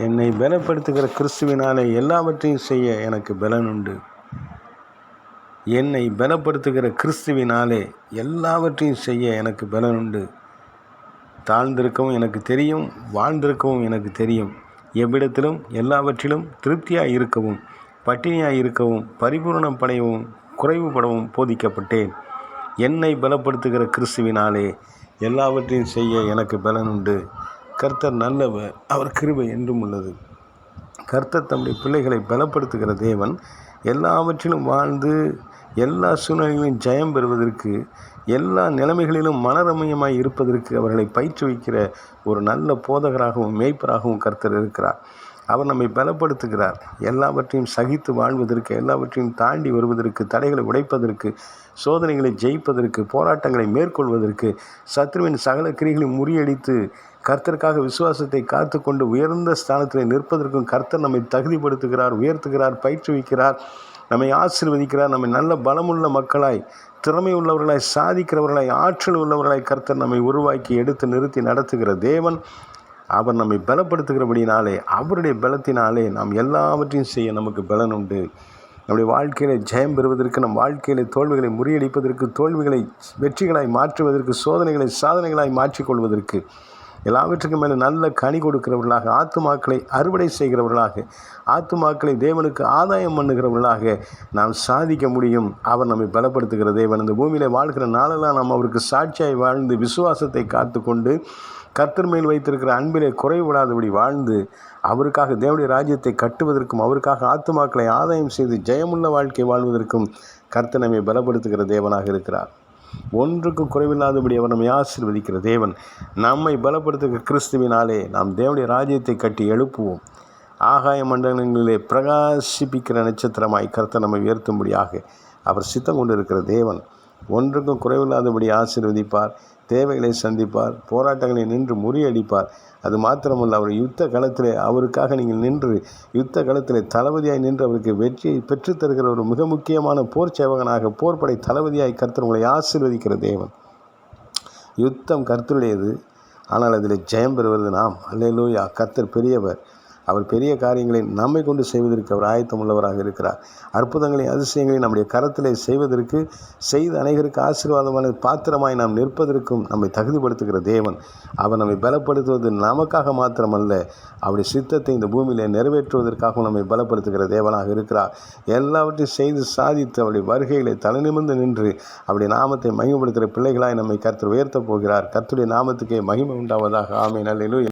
என்னை பலப்படுத்துகிற கிறிஸ்துவினாலே எல்லாவற்றையும் செய்ய எனக்கு பலன் உண்டு. என்னை பலப்படுத்துகிற கிறிஸ்துவினாலே எல்லாவற்றையும் செய்ய எனக்கு பலன் உண்டு. தாழ்ந்திருக்கவும் எனக்கு தெரியும், வாழ்ந்திருக்கவும் எனக்கு தெரியும். எவ்விடத்திலும் எல்லாவற்றிலும் திருப்தியாய் இருக்கவும், பட்டினியாய் இருக்கவும், பரிபூரணம் படையவும், குறைவுபடவும் போதிக்கப்பட்டேன். என்னை பலப்படுத்துகிற கிறிஸ்துவினாலே எல்லாவற்றையும் செய்ய எனக்கு பலன் உண்டு. கர்த்தர் நல்லவர், அவர் கிருபை என்றும் உள்ளது. கர்த்தர் தம்முடைய பிள்ளைகளை பலப்படுத்துகிற தேவன். எல்லாவற்றிலும் வாழ்ந்து எல்லா சூழ்நிலைகளிலும் ஜெயம் பெறுவதற்கு, எல்லா நிலைமைகளிலும் மனரம்யமாய் இருப்பதற்கு அவர்களை பயிற்றுவிக்கிற ஒரு நல்ல போதகராகவும் மேய்ப்பராகவும் கர்த்தர் இருக்கிறார். அவர் நம்மை பலப்படுத்துகிறார். எல்லாவற்றையும் சகித்து வாழ்வதற்கு, எல்லாவற்றையும் தாண்டி வருவதற்கு, தடைகளை உடைப்பதற்கு, சோதனைகளை ஜெயிப்பதற்கு, போராட்டங்களை மேற்கொள்வதற்கு, சத்ருவின் சகல கிரிகளை முறியடித்து கர்த்தருக்காக விசுவாசத்தை காத்து கொண்டு உயர்ந்த ஸ்தானத்தில் நிற்பதற்கும் கர்த்தர் நம்மை தகுதிப்படுத்துகிறார், உயர்த்துகிறார், பயிற்றுவிக்கிறார், நம்மை ஆசீர்வதிக்கிறார். நம்மை நல்ல பலமுள்ள மக்களாய், திறமை உள்ளவர்களாய், சாதிக்கிறவர்களாய், ஆற்றல் உள்ளவர்களாய் கர்த்தர் நம்மை உருவாக்கி எடுத்து நிறுத்தி நடத்துகிற தேவன். அவர் நம்மை பலப்படுத்துகிறபடினாலே, அவருடைய பலத்தினாலே நாம் எல்லாவற்றையும் செய்ய நமக்கு பலன் உண்டு. நம்முடைய வாழ்க்கையில் ஜெயம் பெறுவதற்கு, நம் வாழ்க்கையில் தோல்விகளை முறியடிப்பதற்கு, தோல்விகளை வெற்றிகளாய் மாற்றுவதற்கு, சோதனைகளை சாதனைகளாய் மாற்றிக்கொள்வதற்கு, எல்லாவற்றுக்கும் மேலே நல்ல கனி கொடுக்கிறவர்களாக, ஆத்துமாக்களை அறுவடை செய்கிறவர்களாக, ஆத்துமாக்களை தேவனுக்கு ஆதாயம் பண்ணுகிறவர்களாக நாம் சாதிக்க முடியும். அவர் நம்மை பலப்படுத்துகிற தேவன். இந்த பூமியில் வாழ்கிற நாளெல்லாம் நாம் அவருக்கு சாட்சியாய் வாழ்ந்து விசுவாசத்தை காத்து கொண்டு கர்த்தர் மேல் வைத்திருக்கிற அன்பிலே குறைவிடாதபடி வாழ்ந்து அவருக்காக தேவனுடைய ராஜ்யத்தை கட்டுவதற்கும், அவருக்காக ஆத்துமாக்களை ஆதாயம் செய்து ஜெயமுள்ள வாழ்க்கை வாழ்வதற்கும் கர்த்தர் நம்மை பலப்படுத்துகிற தேவனாக இருக்கிறார். ஒன்றுக்கும் குறைவில்லாதபடி அவர் நம்மை ஆசீர்வதிக்கிற தேவன். நம்மை பலப்படுத்துகிற கிறிஸ்துவினாலே நாம் தேவனுடைய ராஜ்யத்தை கட்டி எழுப்புவோம். ஆகாய மண்டலங்களிலே பிரகாசிப்பிக்கிற நட்சத்திரமாய் கர்த்தர் நம்மை உயர்த்தும்படியாக அவர் சித்தம் கொண்டிருக்கிற தேவன். ஒன்றுக்கும் குறைவில்லாதபடி ஆசீர்வதிப்பார், தேவைகளை சந்திப்பார், போராட்டங்களை நின்று முறியடிப்பார். அது மாத்திரமல்ல, அவர் யுத்த களத்திலே அவருக்காக நீங்கள் நின்று யுத்த களத்திலே தளபதியாய் நின்று அவருக்கு வெற்றியை பெற்றுத்தருகிற ஒரு மிக முக்கியமான போர் சேவகனாக, போர்படை தளபதியாய் கர்த்தர் உங்களை ஆசீர்வதிக்கிற தேவன். யுத்தம் கர்த்தருடையது, ஆனால் அதில் ஜெயம் பெறுவது நாம். அல்லேலூயா. கர்த்தர் பெரியவர். அவர் பெரிய காரியங்களை நம்மை கொண்டு செய்வதற்கு அவர் ஆயத்தமுள்ளவராக இருக்கிறார். அற்புதங்களையும் அதிசயங்களையும் நம்முடைய கரத்திலே செய்வதற்கு, செய்து அனைவருக்கு ஆசீர்வாதமான பாத்திரமாய் நாம் நிற்பதற்கும் நம்மை தகுதிப்படுத்துகிற தேவன். அவர் நம்மை பலப்படுத்துவது நமக்காக மாத்திரமல்ல, அவருடைய சித்தத்தை இந்த பூமியிலே நிறைவேற்றுவதற்காகவும் நம்மை பலப்படுத்துகிற தேவனாக இருக்கிறார். எல்லாவற்றையும் செய்து சாதித்து அவருடைய வருகைகளை தலைநிமிர்ந்து நின்று அவருடைய நாமத்தை மகிமைப்படுத்துகிற பிள்ளைகளாய் நம்மை கர்த்தர் உயர்த்தப் போகிறார். கர்த்தருடைய நாமத்துக்கே மகிமை உண்டாவதாக. ஆமென். அல்லேலூயா.